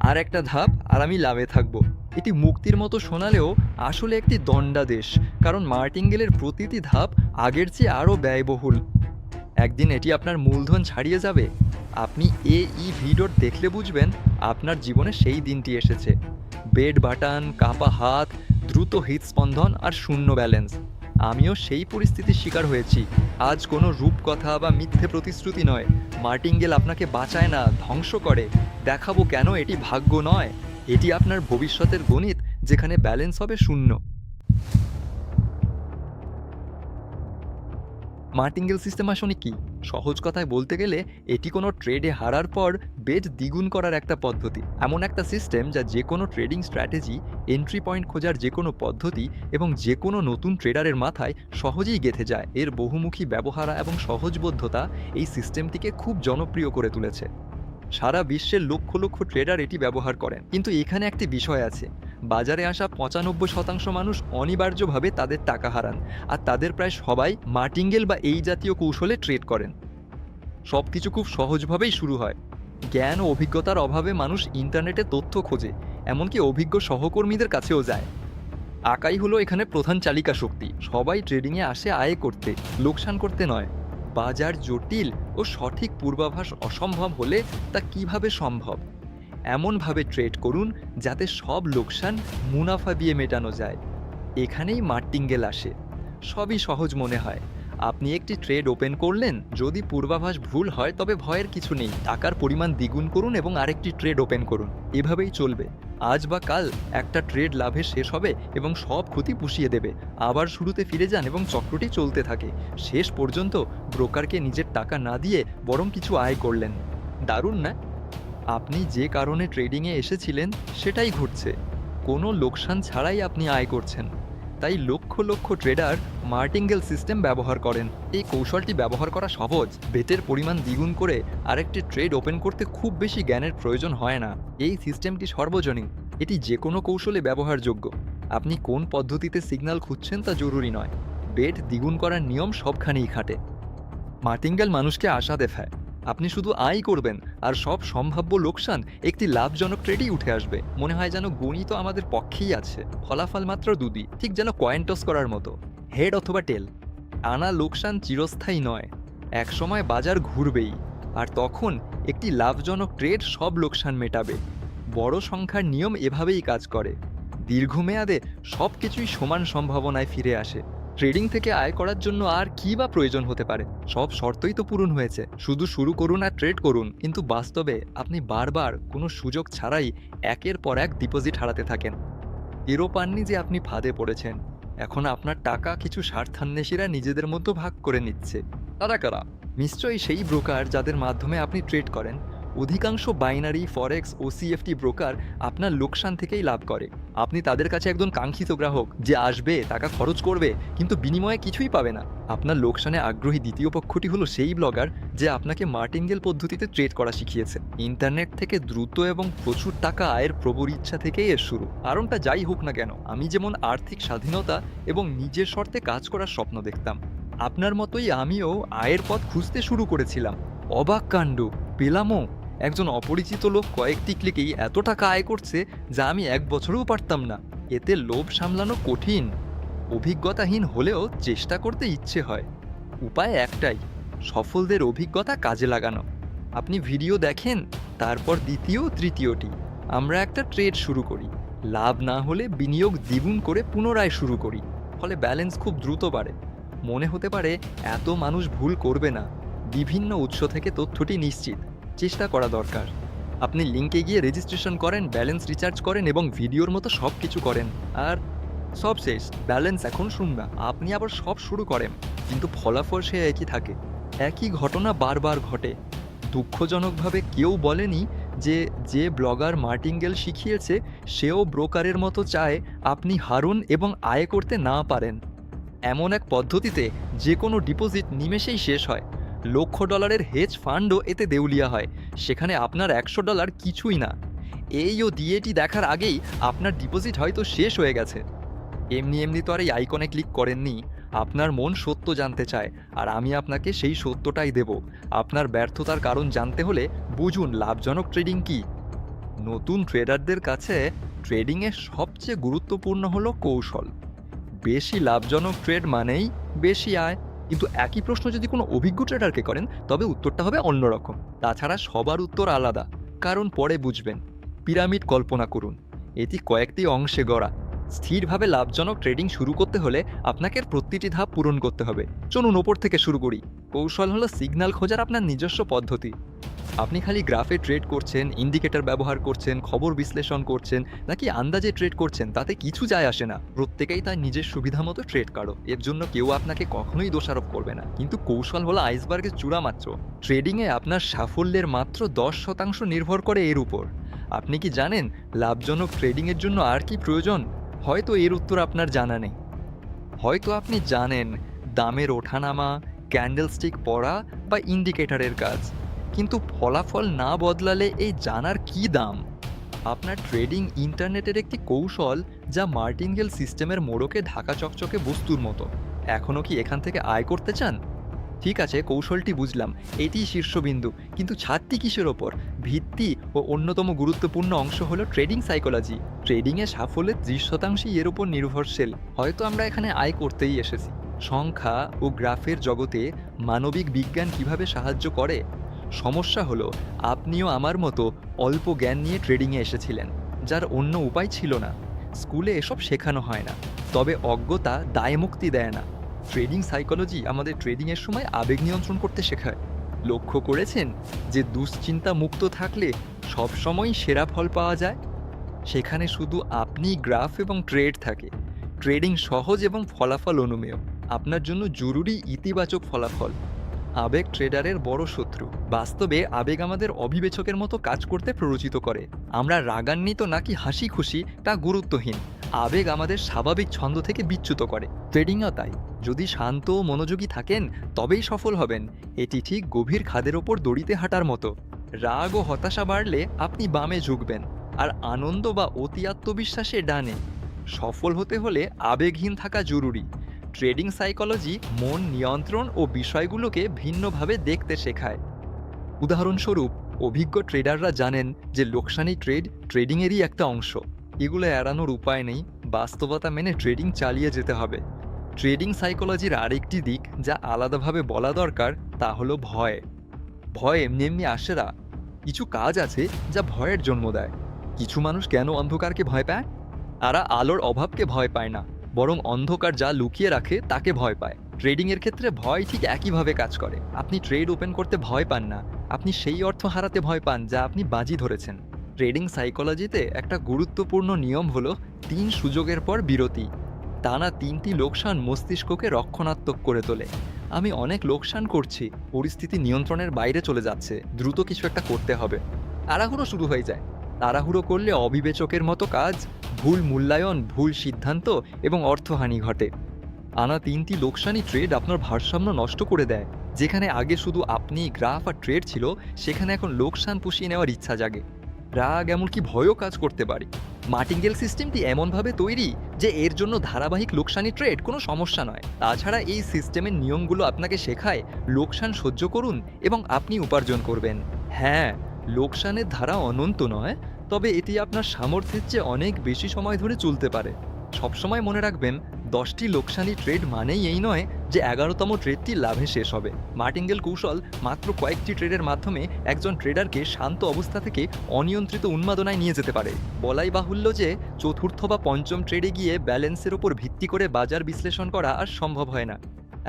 আর একটা ধাপ আর আমি লাভে থাকবো। এটি মুক্তির মতো শোনালেও আসলে একটি দণ্ডাদেশ, কারণ মার্টিঙ্গেলের প্রতিটি ধাপ আগের চেয়ে আরও ব্যয়বহুল। একদিন এটি আপনার মূলধন ছাড়িয়ে যাবে। আপনি ভিডিও দেখলে বুঝবেন আপনার জীবনে সেই দিনটি এসেছে। বেড বাটন, কাঁপা হাত, দ্রুত হৃদস্পন্দন আর শূন্য ব্যালেন্স। আমিও সেই পরিস্থিতির শিকার হয়েছি। আজ কোনো রূপকথা বা মিথ্যে প্রতিশ্রুতি নয়। মার্টিঙ্গেল আপনাকে বাঁচায় না, ধ্বংস করে। দেখাবো কেন এটি ভাগ্য নয়, এটি আপনার ভবিষ্যতের গণিত, যেখানে ব্যালেন্স হবে শূন্য। মার্টিঙ্গেল সিস্টেম আসলে কি? সহজ কথায় বলতে গেলে এটি কোনো ট্রেডে হারার পর বেট দ্বিগুণ করার একটা পদ্ধতি। এমন একটা সিস্টেম যা যে কোনো ট্রেডিং স্ট্র্যাটেজি, এন্ট্রি পয়েন্ট খোঁজার যে কোনো পদ্ধতি এবং যে কোনো নতুন ট্রেডারের মাথায় সহজেই গেঁথে যায়। এর বহুমুখী ব্যবহার এবং সহজবোধ্যতা এই সিস্টেমটিকে খুব জনপ্রিয় করে তুলেছে। সারা বিশ্বের লক্ষ লক্ষ ট্রেডার এটি ব্যবহার করেন। কিন্তু এখানে একটি বিষয় আছে। বাজারে আসা ৯৫% মানুষ অনিবার্যভাবে তাদের টাকা হারান, আর তাদের প্রায় সবাই মার্টিঙ্গেল বা এই জাতীয় কৌশলে ট্রেড করেন। সব কিছু খুব সহজভাবেই শুরু হয়। জ্ঞান ও অভিজ্ঞতার অভাবে মানুষ ইন্টারনেটে তথ্য খোঁজে, এমনকি অভিজ্ঞ সহকর্মীদের কাছেও যায়। আঁকাই হলো এখানে প্রধান চালিকা শক্তি। সবাই ট্রেডিংয়ে আসে আয় করতে, লোকসান করতে নয়। বাজার জটিল ও সঠিক পূর্বাভাস অসম্ভব হলে তা কিভাবে সম্ভব? এমনভাবে ট্রেড করুন যাতে সব লোকসান মুনাফা দিয়ে মেটানো যায়। এখানেই মার্টিঙ্গেল আসে। সবই সহজ মনে হয়। আপনি একটি ট্রেড ওপেন করলেন, যদি পূর্বাভাস ভুল হয় তবে ভয়ের কিছু নেই। টাকার পরিমাণ দ্বিগুণ করুন এবং আরেকটি ট্রেড ওপেন করুন। এভাবেই চলবে। আজ বা কাল একটা ট্রেড লাভে শেষ হবে এবং সব ক্ষতি পুষিয়ে দেবে। আবার শুরুতে ফিরে যান এবং চক্রটি চলতে থাকে। শেষ পর্যন্ত ব্রোকারকে নিজের টাকা না দিয়ে বরং কিছু আয় করলেন। দারুণ না? আপনি যে কারণে ট্রেডিংয়ে এসেছিলেন সেটাই ঘটছে। কোনো লোকসান ছাড়াই আপনি আয় করছেন। তাই lakh lakh tedder martingale system ব্যবহার করেন। এই কৌশলটি ব্যবহার করা সহজ। বেটের পরিমাণ দ্বিগুণ করে আরেকটি ট্রেড ওপেন করতে খুব বেশি জ্ঞানের প্রয়োজন হয় না। এই সিস্টেমটি সর্বজনীন। এটি যে কোনো কৌশলে ব্যবহারযোগ্য। আপনি কোন পদ্ধতিতে সিগন্যাল খুঁজছেন তা জরুরি নয়। বেট দ্বিগুণ করার নিয়ম সবখানেই খাটে। মার্টিঙ্গেল মানুষকে আশা দেখায় আপনি শুধু আয় করবেন আর সব সম্ভাব্য লোকসান একটি লাভজনক ট্রেডেই উঠে আসবে। মনে হয় যেন গণিত আমাদের পক্ষেই আছে, ফলাফল মাত্র দুদি, ঠিক যেন কয়েন টস করার মতো, হেড অথবা টেল। আনা লোকসান চিরস্থায়ী নয়, একসময় বাজার ঘুরবেই, আর তখন একটি লাভজনক ট্রেড সব লোকসান মেটাবে। বড় সংখ্যার নিয়ম এভাবেই কাজ করে। দীর্ঘমেয়াদে সব কিছুই সমান সম্ভাবনায় ফিরে আসে। ট্রেডিং থেকে আয় করার জন্য আর কী বা প্রয়োজন হতে পারে? সব শর্তই তো পূরণ হয়েছে। শুধু শুরু করুন আর ট্রেড করুন। কিন্তু বাস্তবে আপনি বারবার কোনো সুযোগ ছাড়াই একের পর এক ডিপোজিট হারাতে থাকেন। এরও পাননি যে আপনি ফাঁদে পড়েছেন। এখন আপনার টাকা কিছু স্বার্থান্বেষীরা নিজেদের মধ্যে ভাগ করে নিচ্ছে। তারা কারা? নিশ্চয়ই সেই ব্রোকার যাদের মাধ্যমে আপনি ট্রেড করেন। অধিকাংশ বাইনারি, ফরেক্স ও সিএফটি ব্রোকার আপনার লোকসান থেকেই লাভ করে। আপনি তাদের কাছে একজন কাঙ্ক্ষিত গ্রাহক, যে আসবে, টাকা খরচ করবে, কিন্তু বিনিময়ে কিছুই পাবে না। আপনার লোকসানে আগ্রহী দ্বিতীয় পক্ষটি হলো সেই ব্লগার যে আপনাকে মার্টিঙ্গেল পদ্ধতিতে ট্রেড করা শিখিয়েছে। ইন্টারনেট থেকে দ্রুত এবং প্রচুর টাকা আয়ের প্রবল ইচ্ছা থেকেই এর শুরু। কারণটা যাই হোক না কেন, আমি যেমন আর্থিক স্বাধীনতা এবং নিজের শর্তে কাজ করার স্বপ্ন দেখতাম, আপনার মতোই আমিও আয়ের পথ খুঁজতে শুরু করেছিলাম। অবাক কাণ্ড! পেলামও। একজন অপরিচিত লোক কয়েকটি ক্লিকেই এত টাকা আয় করছে যা আমি এক বছরেও পারতাম না। এতে লোভ সামলানো কঠিন। অভিজ্ঞতাহীন হলেও চেষ্টা করতে ইচ্ছে হয়। উপায় একটাই, সফলদের অভিজ্ঞতা কাজে লাগানো। আপনি ভিডিও দেখেন, তারপর দ্বিতীয় তৃতীয়টি। আমরা একটা ট্রেড শুরু করি, লাভ না হলে বিনিয়োগ দ্বিগুণ করে পুনরায় শুরু করি। ফলে ব্যালেন্স খুব দ্রুত বাড়ে। মনে হতে পারে এত মানুষ ভুল করবে না। বিভিন্ন উৎস থেকে তথ্যটি নিশ্চিত। চেষ্টা করা দরকার। আপনি লিঙ্কে গিয়ে রেজিস্ট্রেশন করেন, ব্যালেন্স রিচার্জ করেন এবং ভিডিওর মতো সব কিছু করেন, আর সব শেষ, ব্যালেন্স এখন শূন্য। আপনি আবার সব শুরু করেন, কিন্তু ফলাফল সে একই থাকে। একই ঘটনা বারবার ঘটে। দুঃখজনকভাবে কেউ বলেনি যে যে ব্লগার মার্টিঙ্গেল শিখিয়েছে সেও ব্রোকারের মতো চায় আপনি হারুন এবং আয় করতে না পারেন। এমন এক পদ্ধতিতে যে কোনো ডিপোজিট নিমেষেই শেষ হয়। লক্ষ ডলারের হেজ ফান্ডও এতে দেউলিয়া হয়, সেখানে আপনার $100 কিছুই না। এই ও দিয়েটি দেখার আগেই আপনার ডিপোজিট হয়তো শেষ হয়ে গেছে। এমনি এমনি তো আর এই আইকনে ক্লিক করেননি। আপনার মন সত্য জানতে চায়, আর আমি আপনাকে সেই সত্যটাই দেব। আপনার ব্যর্থতার কারণ জানতে হলে বুঝুন লাভজনক ট্রেডিং কী। নতুন ট্রেডারদের কাছে ট্রেডিংয়ে সবচেয়ে গুরুত্বপূর্ণ হলো কৌশল। বেশি লাভজনক ট্রেড মানেই বেশি আয়। কিন্তু একই প্রশ্ন যদি কোনো অভিজ্ঞ ট্রেডারকে করেন, তবে উত্তরটা হবে অন্যরকম। তাছাড়া সবার উত্তর আলাদা, কারণ পরে বুঝবেন। পিরামিড কল্পনা করুন, এটি কয়েকটি অংশে গড়া। স্থিরভাবে লাভজনক ট্রেডিং শুরু করতে হলে আপনাকে এর প্রতিটি ধাপ পূরণ করতে হবে। চলুন ওপর থেকে শুরু করি। কৌশল হলো সিগন্যাল খোঁজার আপনার নিজস্ব পদ্ধতি। আপনি খালি গ্রাফে ট্রেড করছেন, ইন্ডিকেটর ব্যবহার করছেন, খবর বিশ্লেষণ করছেন, নাকি আন্দাজে ট্রেড করছেন, তাতে কিছু যায় আসে না। প্রত্যেকেই তার নিজের সুবিধা মতো ট্রেড কারো, এর জন্য কেউ আপনাকে কখনোই দোষারোপ করবে না। কিন্তু কৌশল হলো আইসবার্গের চূড়া মাত্র। ট্রেডিংয়ে আপনার সাফল্যের মাত্র 10% নির্ভর করে এর উপর। আপনি কি জানেন লাভজনক ট্রেডিংয়ের জন্য আর কি প্রয়োজন? হয়তো এর উত্তর আপনার জানা নেই। হয়তো আপনি জানেন দামের ওঠানামা, ক্যান্ডেলস্টিক পড়া বা ইন্ডিকেটরের কাজ, কিন্তু ফলাফল না বদলালে এই জানার কি দাম? আপনার ট্রেডিং ইন্টারনেটের একটি কৌশল, যা মার্টিনগেল সিস্টেমের মোড়কে ঢাকা চকচকে বস্তুর মতো। এখনও কি এখান থেকে আয় করতে চান? ঠিক আছে, কৌশলটি বুঝলাম, এটিই শীর্ষবিন্দু। কিন্তু ছাদটি কিসের ওপর? ভিত্তি ও অন্যতম গুরুত্বপূর্ণ অংশ হলো ট্রেডিং সাইকোলজি। ট্রেডিংয়ে সাফল্যের 30%ই এর উপর নির্ভরশীল। হয়তো আমরা এখানে আয় করতেই এসেছি। সংখ্যা ও গ্রাফের জগতে মানবিক বিজ্ঞান কিভাবে সাহায্য করে? সমস্যা হলো, আপনিও আমার মতো অল্প জ্ঞান নিয়ে ট্রেডিংয়ে এসেছিলেন, যার অন্য উপায় ছিল না। স্কুলে এসব শেখানো হয় না, তবে অজ্ঞতা দায়মুক্তি দেয় না। ট্রেডিং সাইকোলজি আমাদের ট্রেডিংয়ের সময় আবেগ নিয়ন্ত্রণ করতে শেখায়। লক্ষ্য করেছেন যে দুশ্চিন্তা মুক্ত থাকলে সবসময় সেরা ফল পাওয়া যায়? সেখানে শুধু আপনি, গ্রাফ এবং ট্রেড থাকে। ট্রেডিং সহজ এবং ফলাফল অনুমেয়। আপনার জন্য জরুরি ইতিবাচক ফলাফল। আবেগ ট্রেডারের বড় শত্রু। বাস্তবে আবেগ আমাদের অবিবেচকের মতো কাজ করতে প্ররোচিত করে। আমরা রাগান্বিত নাকি হাসি খুশি তা গুরুত্বহীন। আবেগ আমাদের স্বাভাবিক ছন্দ থেকে বিচ্যুত করে। ট্রেডিংও তাই। যদি শান্ত ও মনোযোগী থাকেন, তবেই সফল হবেন। এটি ঠিক গভীর খাদের ওপর দড়িতে হাঁটার মতো। রাগ ও হতাশা বাড়লে আপনি বামে ঝুঁকবেন, আর আনন্দ বা অতি আত্মবিশ্বাসে ডানে। সফল হতে হলে আবেগহীন থাকা জরুরি। ট্রেডিং সাইকোলজি মন নিয়ন্ত্রণ ও বিষয়গুলোকে ভিন্নভাবে দেখতে শেখায়। উদাহরণস্বরূপ, অভিজ্ঞ ট্রেডাররা জানেন যে লোকসানি ট্রেড ট্রেডিংয়েরই একটা অংশ। এগুলো এড়ানোর উপায় নেই, বাস্তবতা মেনে ট্রেডিং চালিয়ে যেতে হবে। ট্রেডিং সাইকোলজির আরেকটি দিক যা আলাদাভাবে বলা দরকার, তা হলো ভয়। ভয় এমনি এমনি আসে না। কিছু কাজ আছে যা ভয়ের জন্ম দেয়। কিছু মানুষ কেন অন্ধকারকে ভয় পায়? তারা আলোর অভাবকে ভয় পায় না, বরং অন্ধকার যা লুকিয়ে রাখে তাকে ভয় পায়। ট্রেডিংয়ের ক্ষেত্রে ভয় ঠিক একইভাবে কাজ করে। আপনি ট্রেড ওপেন করতে ভয় পান না, আপনি সেই অর্থ হারাতে ভয় পান যা আপনি বাজি ধরেছেন। ট্রেডিং সাইকোলজিতে একটা গুরুত্বপূর্ণ নিয়ম হলো 3 সুযোগের পর বিরতি। টানা 3টি লোকসান মস্তিষ্ককে রক্ষণাত্মক করে তোলে। আমি অনেক লোকসান করছি, পরিস্থিতি নিয়ন্ত্রণের বাইরে চলে যাচ্ছে, দ্রুত কিছু একটা করতে হবে। তাড়াহুড়ো শুরু হয়ে যায়। তাড়াহুড়ো করলে অবিবেচকের মতো কাজ, ভুল মূল্যায়ন, ভুল সিদ্ধান্ত এবং অর্থহানি ঘটে। টানা 3টি লোকসানি ট্রেড আপনার ভারসাম্য নষ্ট করে দেয়। যেখানে আগে শুধু আপনি, গ্রাফ আর ট্রেড ছিল, সেখানে এখন লোকসান পুষিয়ে নেওয়ার ইচ্ছা জাগে। রাগ এমনকি ভয়ও কাজ করতে পারে। মার্টিনগেল সিস্টেমটি এমনভাবে তৈরি যে এর জন্য ধারাবাহিক লোকসানি ট্রেড কোনো সমস্যা নয়। তাছাড়া এই সিস্টেমের নিয়মগুলো আপনাকে শেখায় লোকসান সহ্য করুন এবং আপনি উপার্জন করবেন। হ্যাঁ, লোকসানের ধারা অনন্ত নয়, তবে এটি আপনার সামর্থ্যের চেয়ে অনেক বেশি সময় ধরে চলতে পারে। সবসময় মনে রাখবেন, 10টি লোকসানি ট্রেড মানেই এই নয় যে 11তম ট্রেডটি লাভে শেষ হবে। মার্টিনগেল কৌশল মাত্র কয়েকটি ট্রেডের মাধ্যমে একজন ট্রেডারকে শান্ত অবস্থা থেকে অনিয়ন্ত্রিত উন্মাদনায় নিয়ে যেতে পারে। বলাই বাহুল্য যে চতুর্থ বা পঞ্চম ট্রেডে গিয়ে ব্যালেন্সের উপর ভিত্তি করে বাজার বিশ্লেষণ করা আর সম্ভব হয় না।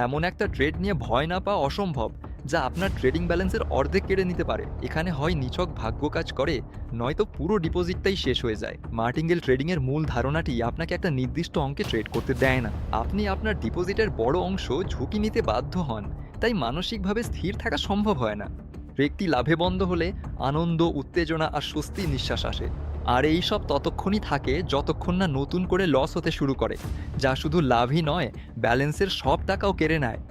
এমন একটা ট্রেড নিয়ে ভয় না পাওয়া অসম্ভব, যা আপনার ট্রেডিং ব্যালেন্সের অর্ধেক কেড়ে নিতে পারে। এখানে হয় নিছক ভাগ্য কাজ করে, নয়তো পুরো ডিপোজিটটাই শেষ হয়ে যায়। মার্টিনগেল ট্রেডিংয়ের মূল ধারণাটি আপনাকে একটা নির্দিষ্ট অঙ্কে ট্রেড করতে দেয় না। আপনি আপনার ডিপোজিটের বড় অংশ ঝুঁকি নিতে বাধ্য হন, তাই মানসিকভাবে স্থির থাকা সম্ভব হয় না। ট্রেডটি লাভে বন্ধ হলে আনন্দ, উত্তেজনা আর স্বস্তির নিঃশ্বাস আসে। আর এই সব ততক্ষণই থাকে যতক্ষণ না নতুন করে লস হতে শুরু করে, যা শুধু লাভই নয়, ব্যালেন্সের সব টাকাও কেড়ে নেয়।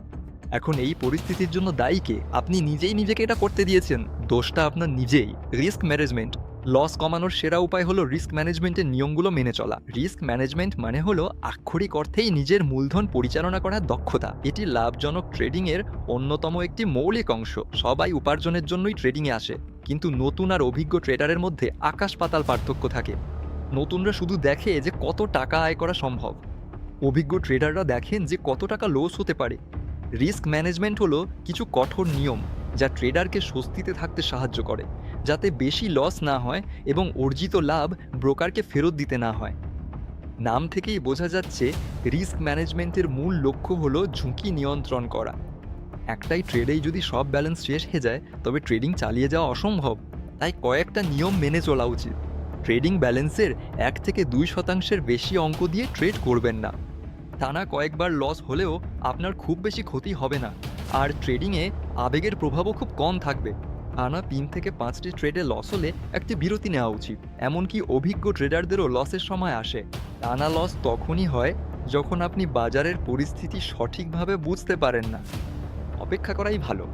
এখন এই পরিস্থিতির জন্য দায়ী কে? আপনি নিজেই নিজেকে এটা করতে দিয়েছেন। দোষটা আপনার নিজেই। Risk management. লস কমানোর সেরা উপায় হলো রিস্ক ম্যানেজমেন্টের নিয়মগুলো মেনে চলা। রিস্ক ম্যানেজমেন্ট মানে হলো আক্ষরিক অর্থেই নিজের মূলধন পরিচালনা করার দক্ষতা। এটি লাভজনক ট্রেডিংয়ের অন্যতম একটি মৌলিক অংশ। সবাই উপার্জনের জন্যই ট্রেডিংয়ে আসে, কিন্তু নতুন আর অভিজ্ঞ ট্রেডারের মধ্যে আকাশ পাতাল পার্থক্য থাকে। নতুনরা শুধু দেখে যে কত টাকা আয় করা সম্ভব, অভিজ্ঞ ট্রেডাররা দেখেন যে কত টাকা লস হতে পারে। রিস্ক ম্যানেজমেন্ট হলো কিছু কঠোর নিয়ম যা ট্রেডারকে স্বস্তিতে থাকতে সাহায্য করে, যাতে বেশি লস না হয় এবং অর্জিত লাভ ব্রোকারকে ফেরত দিতে না হয়। নাম থেকেই বোঝা যাচ্ছে রিস্ক ম্যানেজমেন্টের মূল লক্ষ্য হলো ঝুঁকি নিয়ন্ত্রণ করা। একটাই ট্রেডেই যদি সব ব্যালেন্স শেষ হয়ে যায় তবে ট্রেডিং চালিয়ে যাওয়া অসম্ভব। তাই কয়েকটা নিয়ম মেনে চলা উচিত। ট্রেডিং ব্যালেন্সের 1 থেকে 2% বেশি অঙ্ক দিয়ে ট্রেড করবেন না। টানা কয়েকবার লস হলেও আপনার খুব বেশি ক্ষতি হবে না, আর ট্রেডিংয়ে আবেগের প্রভাবও খুব কম থাকবে। টানা 3 থেকে 5টি ট্রেডে লস হলে একটি বিরতি নেওয়া উচিত। এমনকি অভিজ্ঞ ট্রেডারদেরও লসের সময় আসে। টানা লস তখনই হয় যখন আপনি বাজারের পরিস্থিতি সঠিকভাবে বুঝতে পারেন না। অপেক্ষা করাই ভালো।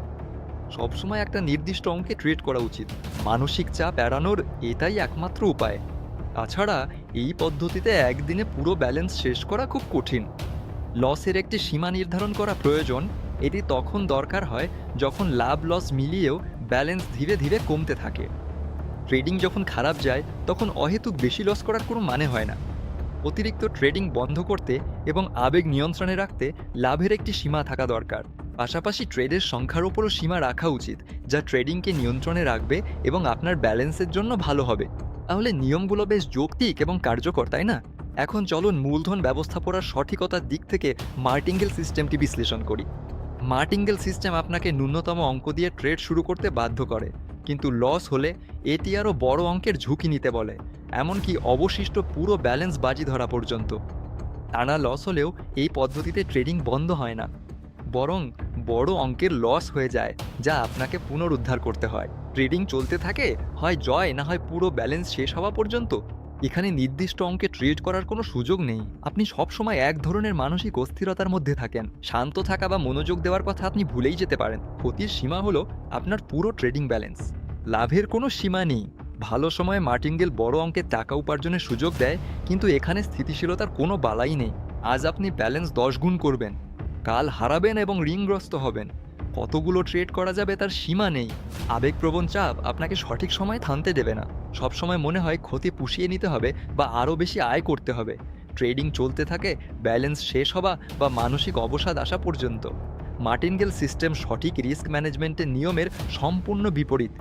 সবসময় একটা নির্দিষ্ট অঙ্কে ট্রেড করা উচিত। মানসিক চাপ এড়ানোর এটাই একমাত্র উপায়। তাছাড়া এই পদ্ধতিতে একদিনে পুরো ব্যালেন্স শেষ করা খুব কঠিন। লসের একটি সীমা নির্ধারণ করা প্রয়োজন। এটি তখন দরকার হয় যখন লাভ লস মিলিয়েও ব্যালেন্স ধীরে ধীরে কমতে থাকে। ট্রেডিং যখন খারাপ যায় তখন অহেতুক বেশি লস করার কোনো মানে হয় না। অতিরিক্ত ট্রেডিং বন্ধ করতে এবং আবেগ নিয়ন্ত্রণে রাখতে লাভের একটি সীমা থাকা দরকার। পাশাপাশি ট্রেডের সংখ্যার ওপরও সীমা রাখা উচিত, যা ট্রেডিংকে নিয়ন্ত্রণে রাখবে এবং আপনার ব্যালেন্সের জন্য ভালো হবে। তাহলে নিয়মগুলো বেশ যৌক্তিক এবং কার্যকর, তাই না? এখন চলুন মূলধন ব্যবস্থাপনার সঠিকতার দিক থেকে মার্টিঙ্গেল সিস্টেমটি বিশ্লেষণ করি। মার্টিঙ্গেল সিস্টেম আপনাকে ন্যূনতম অঙ্ক দিয়ে ট্রেড শুরু করতে বাধ্য করে, কিন্তু লস হলে এটি আরও বড় অঙ্কের ঝুঁকি নিতে বলে, এমনকি অবশিষ্ট পুরো ব্যালেন্স বাজি ধরা পর্যন্ত। টানা লস হলেও এই পদ্ধতিতে ট্রেডিং বন্ধ হয় না, বরং বড় অঙ্কের লস হয়ে যায়, যা আপনাকে পুনরুদ্ধার করতে হয়। ট্রেডিং চলতে থাকে, হয় জয় না হয় পুরো ব্যালেন্স শেষ হওয়া পর্যন্ত। এখানে নির্দিষ্ট অঙ্কে ট্রেড করার কোনো সুযোগ নেই। আপনি সবসময় এক ধরনের মানসিক অস্থিরতার মধ্যে থাকেন। শান্ত থাকা বা মনোযোগ দেওয়ার কথা আপনি ভুলেই যেতে পারেন। ক্ষতির সীমা হলো আপনার পুরো ট্রেডিং ব্যালেন্স। লাভের কোনো সীমা নেই। ভালো সময়ে মার্টিঙ্গেল বড় অঙ্কের টাকা উপার্জনের সুযোগ দেয়, কিন্তু এখানে স্থিতিশীলতার কোনো বালাই নেই। আজ আপনি ব্যালেন্স 10 গুণ করবেন, কাল হারাবেন এবং ঋণগ্রস্ত হবেন। কতগুলো ট্রেড করা যাবে তার সীমা নেই। আবেগপ্রবণ চাপ আপনাকে সঠিক সময়ে থামতে দেবে না। সবসময় মনে হয় ক্ষতি পুষিয়ে নিতে হবে বা আরও বেশি আয় করতে হবে। ট্রেডিং চলতে থাকে ব্যালেন্স শেষ হওয়া বা মানসিক অবসাদ আসা পর্যন্ত। মার্টিনগেল সিস্টেম সঠিক রিস্ক ম্যানেজমেন্টের নিয়মের সম্পূর্ণ বিপরীত।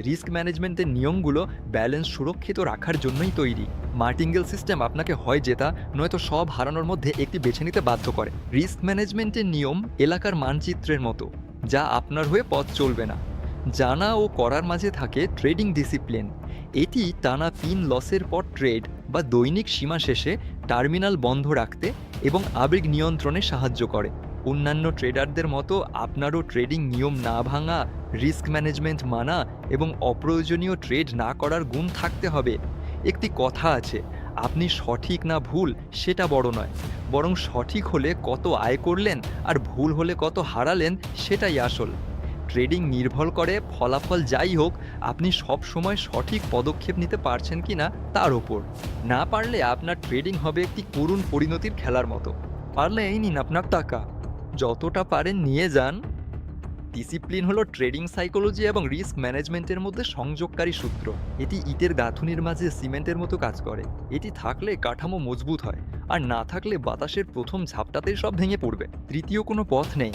রিস্ক ম্যানেজমেন্টের নিয়মগুলো ব্যালেন্স সুরক্ষিত রাখার জন্যই তৈরি। মার্টিঙ্গেল সিস্টেম আপনাকে হয় জেতা নয়তো সব হারানোর মধ্যে একটি বেছে নিতে বাধ্য করে। রিস্ক ম্যানেজমেন্টের নিয়ম এলাকার মানচিত্রের মতো, যা আপনার হয়ে পথ চলবে না। জানা ও করার মাঝে থাকে ট্রেডিং ডিসিপ্লিন। এটি টানা 3 লসের পর ট্রেড বা দৈনিক সীমা শেষে টার্মিনাল বন্ধ রাখতে এবং আবেগ নিয়ন্ত্রণে সাহায্য করে। অন্যান্য ট্রেডারদের মতো আপনারও ট্রেডিং নিয়ম না ভাঙা, রিস্ক ম্যানেজমেন্ট মানা এবং অপ্রয়োজনীয় ট্রেড না করার গুণ থাকতে হবে। একটি কথা আছে, আপনি সঠিক না ভুল সেটা বড় নয়, বরং সঠিক হলে কত আয় করলেন আর ভুল হলে কত হারালেন সেটাই আসল। ট্রেডিং নির্ভর করে ফলাফল যাই হোক, আপনি সব সময় সঠিক পদক্ষেপ নিতে পারছেন কিনা তার ওপর। না পারলে আপনার ট্রেডিং হবে একটি করুণ পরিণতির খেলার মতো। পারলে এই নিন আপনার টাকা, যতটা পারেন নিয়ে যান। ডিসিপ্লিন হলো ট্রেডিং সাইকোলজি এবং রিস্ক ম্যানেজমেন্টের মধ্যে সংযোগকারী সূত্র। এটি ইটের গাঁথুনির মাঝে সিমেন্টের মতো কাজ করে। এটি থাকলে কাঠামো মজবুত হয়, আর না থাকলে বাতাসের প্রথম ঝাপটাতেই সব ভেঙে পড়বে। তৃতীয় কোনো পথ নেই।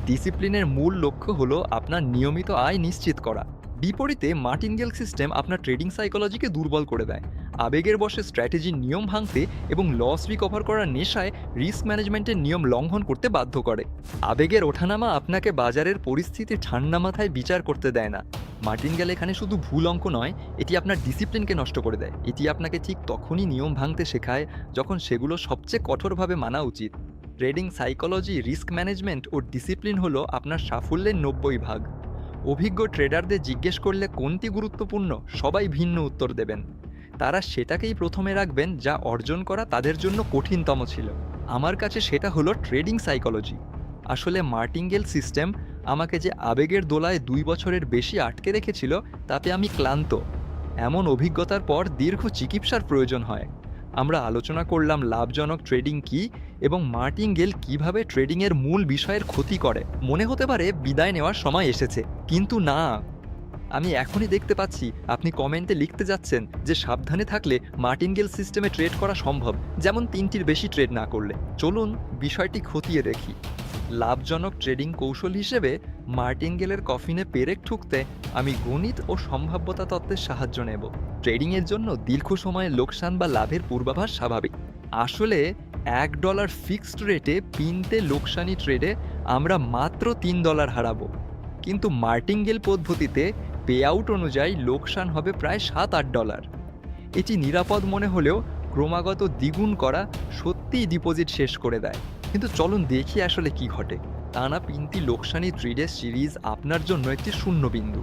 ডিসিপ্লিনের মূল লক্ষ্য হলো আপনার নিয়মিত আয় নিশ্চিত করা। বিপরীতে মার্টিনগেল সিস্টেম আপনার ট্রেডিং সাইকোলজিকে দুর্বল করে দেয়। আবেগের বশে স্ট্র্যাটেজির নিয়ম ভাঙতে এবং লস রিকভার করার নেশায় রিস্ক ম্যানেজমেন্টের নিয়ম লঙ্ঘন করতে বাধ্য করে। আবেগের ওঠানামা আপনাকে বাজারের পরিস্থিতি ঠান্ডা মাথায় বিচার করতে দেয় না। মার্টিনগেল এখানে শুধু ভুল অঙ্ক নয়, এটি আপনার ডিসিপ্লিনকে নষ্ট করে দেয়। এটি আপনাকে ঠিক তখনই নিয়ম ভাঙতে শেখায় যখন সেগুলো সবচেয়ে কঠোরভাবে মানা উচিত। ট্রেডিং সাইকোলজি, রিস্ক ম্যানেজমেন্ট ও ডিসিপ্লিন হলো আপনার সাফল্যের 90 ভাগ। অভিজ্ঞ ট্রেডারদের জিজ্ঞেস করলে কোনটি গুরুত্বপূর্ণ, সবাই ভিন্ন উত্তর দেবেন। তারা সেটাকেই প্রথমে রাখবেন যা অর্জন করা তাদের জন্য কঠিনতম ছিল। আমার কাছে সেটা হলো ট্রেডিং সাইকোলজি। আসলে মার্টিনগেল সিস্টেম আমাকে যে আবেগের দোলায় 2 বছরের বেশি আটকে রেখেছিল তাতে আমি ক্লান্ত। এমন অভিজ্ঞতার পর দীর্ঘ চিকিৎসার প্রয়োজন হয়। আমরা আলোচনা করলাম লাভজনক ট্রেডিং কী এবং মার্টিনগেল কিভাবে ট্রেডিংয়ের মূল বিষয়ের ক্ষতি করে। মনে হতে পারে বিদায় নেওয়ার সময় এসেছে, কিন্তু না। আমি এখনই দেখতে পাচ্ছি আপনি কমেন্টে লিখতে যাচ্ছেন যে সাবধানে থাকলে মার্টিনগেল সিস্টেমে ট্রেড করা সম্ভব, যেমন 3টির বেশি ট্রেড না করলে। চলুন বিষয়টি খতিয়ে দেখি। লাভজনক ট্রেডিং কৌশল হিসেবে মার্টিনগেলের কফিনে পেরেক ঠুকতে আমি গণিত ও সম্ভাব্যতা তত্ত্বের সাহায্য নেব। ট্রেডিংয়ের জন্য দীর্ঘ সময়ে লোকসান বা লাভের পূর্বাভাস স্বাভাবিক। আসলে $1 ফিক্সড রেটে পিনতে লোকসানি ট্রেডে আমরা মাত্র $3 হারাবো, কিন্তু মার্টিনগেল পদ্ধতিতে পে আউট অনুযায়ী লোকসান হবে প্রায় $7-8। এটি নিরাপদ মনে হলেও ক্রমাগত দ্বিগুণ করা সত্যিই ডিপোজিট শেষ করে দেয়। কিন্তু চলুন দেখি আসলে কি ঘটে। টানা 3টি লোকসানি ট্রেডের সিরিজ আপনার জন্য একটি শূন্যবিন্দু।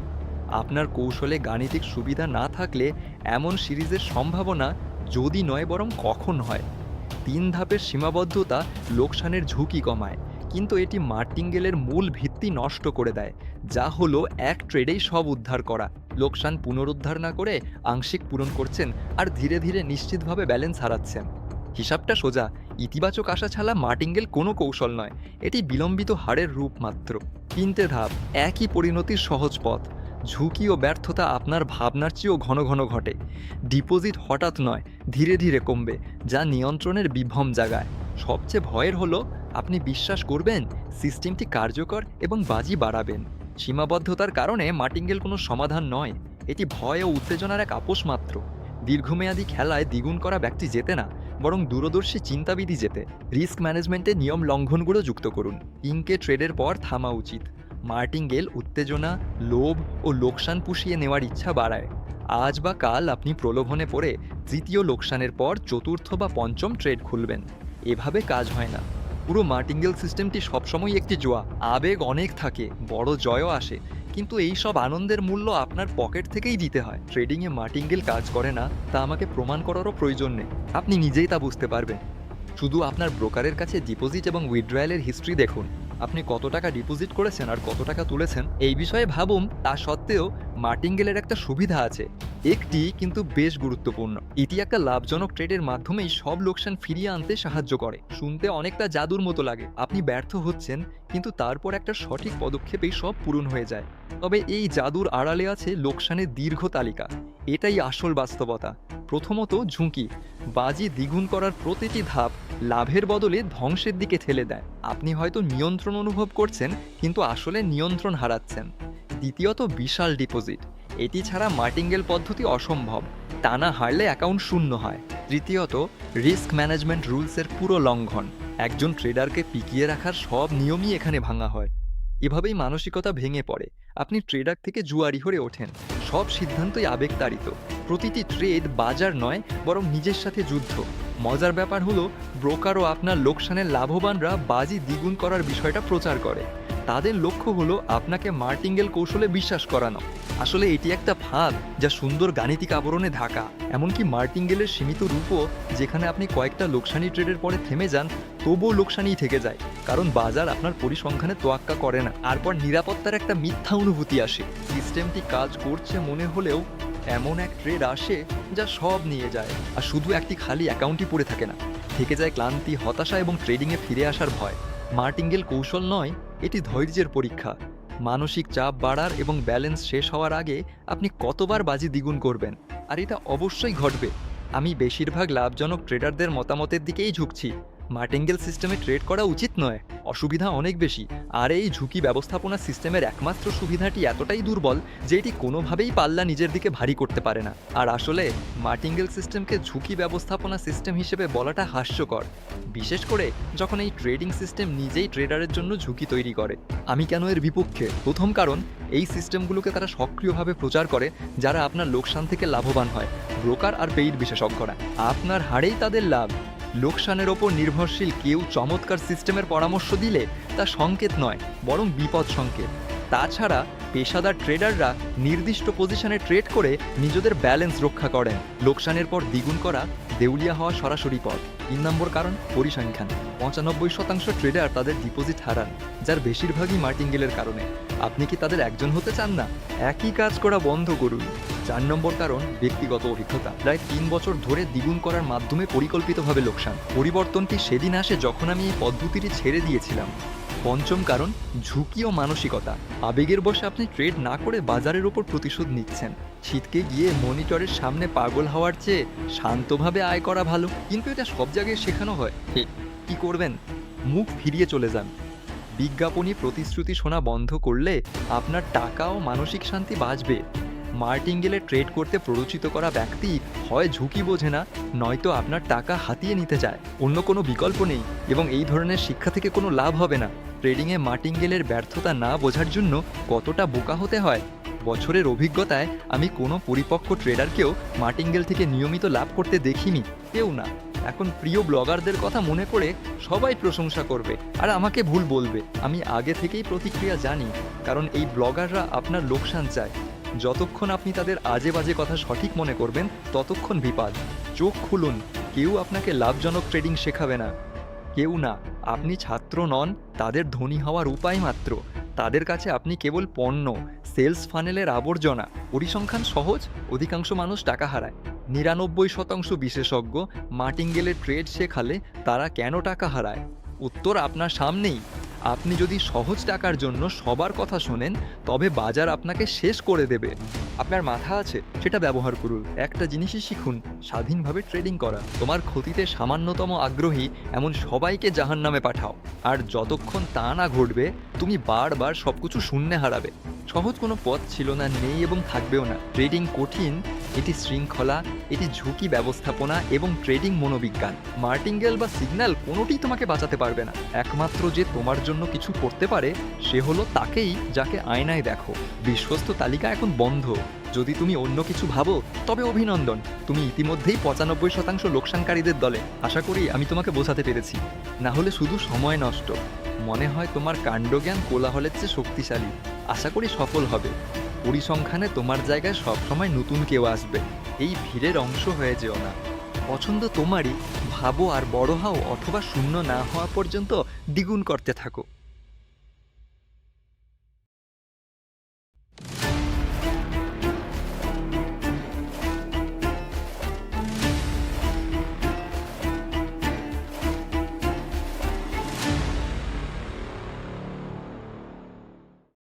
আপনার কৌশলে গাণিতিক সুবিধা না থাকলে এমন সিরিজের সম্ভাবনা যদি নয় বরং কখন হয়। 3 ধাপের সীমাবদ্ধতা লোকসানের ঝুঁকি কমায়, কিন্তু এটি মার্টিনগেলের মূল ভিত্তি নষ্ট করে দেয়, যা হলো এক ট্রেডেই সব উদ্ধার করা। লোকসান পুনরুদ্ধার না করে আংশিক পূরণ করছেন আর ধীরে ধীরে নিশ্চিতভাবে ব্যালেন্স হারাচ্ছেন। হিসাবটা সোজা, ইতিবাচক আশা ছাড়া মার্টিনগেল কোনো কৌশল নয়, এটি বিলম্বিত হারের রূপ মাত্র। 3টে ধাপ, একই পরিণতির সহজ পথ। ঝুঁকি ও ব্যর্থতা আপনার ভাবনার চেয়েও ঘন ঘন ঘটে। ডিপোজিট হঠাৎ নয়, ধীরে ধীরে কমবে, যা নিয়ন্ত্রণের বিভ্রম জাগায়। সবচেয়ে ভয়ের হলো আপনি বিশ্বাস করবেন সিস্টেমটি কার্যকর এবং বাজি বাড়াবেন। সীমাবদ্ধতার কারণে মার্টিনগেল কোনো সমাধান নয়, এটি ভয় ও উত্তেজনার এক আপোষ মাত্র। দীর্ঘমেয়াদী খেলায় দ্বিগুণ করা ব্যক্তি জেতে না, বরং দূরদর্শী চিন্তাবিদই জেতে। রিস্ক ম্যানেজমেন্টে নিয়ম লঙ্ঘনগুলো যুক্ত করুন। ইনকে ট্রেডের পর থামা উচিত। মার্টিনগেল উত্তেজনা, লোভ ও লোকসান পুষিয়ে নেওয়ার ইচ্ছা বাড়ায়। আজ বা কাল আপনি প্রলোভনে পড়ে তৃতীয় লোকসানের পর চতুর্থ বা পঞ্চম ট্রেড খুলবেন। এভাবে কাজ হয় না। পুরো মার্টিনগেল সিস্টেমটি সবসময় একটি জোয়া। আবেগ অনেক থাকে, বড় জয়ও আসে, কিন্তু এই সব আনন্দের মূল্য আপনার পকেট থেকেই দিতে হয়। ট্রেডিংয়ে মার্টিনগেল কাজ করে না তা আমাকে প্রমাণ করারও প্রয়োজন নেই, আপনি নিজেই তা বুঝতে পারবেন। শুধু আপনার ব্রোকারের কাছে ডিপোজিট এবং উইথড্রয়ালের হিস্ট্রি দেখুন। আপনি কত টাকা ডিপোজিট করেছেন আর কত টাকা তুলেছেন এই বিষয়ে ভাবুন। তা সত্ত্বেও মার্টিনগেলের একটা সুবিধা আছে, একটি কিন্তু বেশ গুরুত্বপূর্ণ। এটি একটা লাভজনক ট্রেডের মাধ্যমেই সব লোকসান ফিরিয়ে আনতে সাহায্য করে। শুনতে অনেকটা জাদুর মতো লাগে, আপনি ব্যর্থ হচ্ছেন কিন্তু তারপর একটা সঠিক পদক্ষেপেই সব পূরণ হয়ে যায়। তবে এই জাদুর আড়ালে আছে লোকসানের দীর্ঘ তালিকা। এটাই আসল বাস্তবতা। প্রথমত ঝুঁকি। বাজি দ্বিগুণ করার প্রতিটি ধাপ লাভের বদলে ধ্বংসের দিকে ঠেলে দেয়। আপনি হয়তো নিয়ন্ত্রণ অনুভব করছেন কিন্তু আসলে নিয়ন্ত্রণ হারাচ্ছেন। দ্বিতীয়ত বিশাল ডিপোজিট। এটি ছাড়া মার্টিনগেল পদ্ধতি অসম্ভব, টানা হারলে অ্যাকাউন্ট শূন্য হয়। তৃতীয়ত রিস্ক ম্যানেজমেন্ট রুলসের পুরো লঙ্ঘন। একজন ট্রেডারকে পিকিয়ে রাখার সব নিয়মই এখানে ভাঙা হয়। এভাবেই মানসিকতা ভেঙে পড়ে, আপনি ট্রেডার থেকে জুয়ারি হয়ে ওঠেন। সব সিদ্ধান্তই আবেগতাড়িত, প্রতিটি ট্রেড বাজার নয় বরং নিজের সাথে যুদ্ধ। মজার ব্যাপার হলো ব্রোকার ও আপনার লোকসানের লাভবানরা বাজি দ্বিগুণ করার বিষয়টা প্রচার করে। তাদের লক্ষ্য হলো আপনাকে মার্টিনগেল কৌশলে বিশ্বাস করানো। আসলে এটি একটা ফাঁদ যা সুন্দর গাণিতিক আবরণে ঢাকা। এমনকি মার্টিনগেলের সীমিত রূপও, যেখানে আপনি কয়েকটা লোকসানি ট্রেডের পরে থেমে যান তবুও লোকসানই থেকে যায়, কারণ বাজার আপনার পরিসংখ্যানে তোয়াক্কা করে না। তারপর নিরাপত্তার একটা মিথ্যা অনুভূতি আসে। সিস্টেমটি কাজ করছে মনে হলেও এমন এক ট্রেড আসে যা সব নিয়ে যায়, আর শুধু একটি খালি অ্যাকাউন্টই পড়ে থাকে না, থেকে যায় ক্লান্তি, হতাশা এবং ট্রেডিংয়ে ফিরে আসার ভয়। মার্টিনগেল কৌশল নয়, এটি ধৈর্যের পরীক্ষা। মানসিক চাপ বাড়ার এবং ব্যালেন্স শেষ হওয়ার আগে আপনি কতবার বাজি দ্বিগুণ করবেন, আর এটা অবশ্যই ঘটবে। আমি বেশিরভাগ লাভজনক ট্রেডারদের মতামতের দিকেই ঝুঁকছি। মার্টিনগেল সিস্টেমে ট্রেড করা উচিত নয়, অসুবিধা অনেক বেশি। আর এই ঝুঁকি ব্যবস্থাপনা সিস্টেমের একমাত্র সুবিধাটি এতটাই দুর্বল যে এটি কোনোভাবেই পাল্লা নিজের দিকে ভারী করতে পারে না। আর আসলে মার্টিনগেল সিস্টেমকে ঝুঁকি ব্যবস্থাপনা সিস্টেম হিসেবে বলাটা হাস্যকর, বিশেষ করে যখন এই ট্রেডিং সিস্টেম নিজেই ট্রেডারের জন্য ঝুঁকি তৈরি করে। আমি কেন এর বিপক্ষে? প্রথম কারণ, এই সিস্টেমগুলোকে তারা সক্রিয়ভাবে প্রচার করে যারা আপনার লোকসান থেকে লাভবান হয়। ব্রোকার আর পেইড বিশেষজ্ঞরা, আপনার হারেই তাদের লাভ। লোকসানের ওপর নির্ভরশীল কেউ চমৎকার সিস্টেমের পরামর্শ দিলে তা সংকেত নয় বরং বিপদ সংকেত। তাছাড়া পেশাদার ট্রেডাররা নির্দিষ্ট পজিশনে ট্রেড করে নিজেদের ব্যালেন্স রক্ষা করেন। লোকসানের পর দ্বিগুণ করা দেউলিয়া হওয়া সরাসরি পথ। 3 নম্বর কারণ, পরিসংখ্যান। 95% ট্রেডার তাদের ডিপোজিট হারান, যার বেশিরভাগই মার্টিনগেলের কারণে। আপনি কি তাদের একজন হতে চান না? একই কাজ করা বন্ধ করুন। 4 নম্বর কারণ, ব্যক্তিগত অভিজ্ঞতা। প্রায় 3 বছর ধরে দ্বিগুণ করার মাধ্যমে পরিকল্পিতভাবে লোকসান। পরিবর্তনটি সেদিন আসে যখন আমি এই পদ্ধতিটি ছেড়ে দিয়েছিলাম। পঞ্চম কারণ ঝুঁকি ও মানসিকতা। আবেগের বশে আপনি ট্রেড না করে বাজারের ওপর প্রতিশোধ নিচ্ছেন। ছিটকে গিয়ে মনিটরের সামনে পাগল হওয়ার চেয়ে শান্তভাবে আয় করা ভালো। কিন্তু এটা সব জায়গায় শেখানো হয়। কি করবেন? মুখ ফিরিয়ে চলে যান। বিজ্ঞাপনী প্রতিশ্রুতি শোনা বন্ধ করলে আপনার টাকা ও মানসিক শান্তি বাঁচবে। মার্টিঙ্গেলে ট্রেড করতে প্ররোচিত করা ব্যক্তি হয় ঝুঁকি বোঝে না, নয়তো আপনার টাকা হাতিয়ে নিতে চায়। অন্য কোনো বিকল্প নেই এবং এই ধরনের শিক্ষা থেকে কোনো লাভ হবে না। ট্রেডিংয়ে মার্টিঙ্গেলের ব্যর্থতা না বোঝার জন্য কতটা বোকা হতে হয়। বছরের অভিজ্ঞতায় আমি কোনো পরিপক্ক ট্রেডারকেও মার্টিঙ্গেল থেকে নিয়মিত লাভ করতে দেখিনি, কেউ না। এখন প্রিয় ব্লগারদের কথা মনে করে সবাই প্রশংসা করবে আর আমাকে ভুল বলবে। আমি আগে থেকেই প্রতিক্রিয়া জানি, কারণ এই ব্লগাররা আপনার লোকসান চায়। যতক্ষণ আপনি তাদের আজে বাজে কথা সঠিক মনে করবেন, ততক্ষণ বিপদ। চোখ খুলুন, কেউ আপনাকে লাভজনক ট্রেডিং শেখাবে না। কেউ না। আপনি ছাত্র নন, তাদের ধনী হওয়ার উপায় মাত্র। তাদের কাছে আপনি কেবল পণ্য, সেলস ফানেলের আবর্জনা। পরিসংখ্যান সহজ, অধিকাংশ মানুষ টাকা হারায়। ৯৯% বিশেষজ্ঞ মার্টিঙ্গেলের ট্রেড শেখালে তারা কেন টাকা হারায়? উত্তর আপনার সামনেই। আপনি যদি সহজ টাকার জন্য সবার কথা শোনেন, তবে বাজার আপনাকে শেষ করে দেবে। আপনার মাথা আছে, সেটা ব্যবহার করুন। একটা জিনিসই শিখুন, স্বাধীনভাবে ট্রেডিং করা। তোমার ক্ষতিতে সামান্যতম আগ্রহী এমন সবাইকে জাহান্নামে পাঠাও। আর যতক্ষণ তা না ঘটবে, তুমি বারবার সবকিছু শূন্যে হারাবে। সহজ কোনো পথ ছিল না, নেই এবং থাকবেও না। ট্রেডিং কঠিন, এটি শৃঙ্খলা, এটি ঝুঁকি ব্যবস্থাপনা এবং ট্রেডিং মনোবিজ্ঞান। মার্টিঙ্গেল বা সিগন্যাল কোনোটিই তোমাকে বাঁচাতে পারবে না। একমাত্র যে তোমার জন্য কিছু করতে পারে, সে হলো তাকেই যাকে আয়নায় দেখো। বিশ্বস্ত তালিকা এখন বন্ধ। যদি তুমি অন্য কিছু ভাবো, তবে অভিনন্দন, তুমি ইতিমধ্যেই ৯৫% লোকসানকারীদের দলে। আশা করি আমি তোমাকে বোঝাতে পেরেছি। না হলে শুধু সময় নষ্ট। মনে হয় তোমার কাণ্ডজ্ঞান কোলাহলের চেয়ে শক্তিশালী। আশা করি সফল হবে। পরিসংখ্যানে তোমার জায়গায় সবসময় নতুন কেউ আসবে। এই ভিড়ের অংশ হয়ে যেও না। পছন্দ তোমারই, ভাবো আর বড় হও, অথবা শূন্য না হওয়া পর্যন্ত দ্বিগুণ করতে থাকো।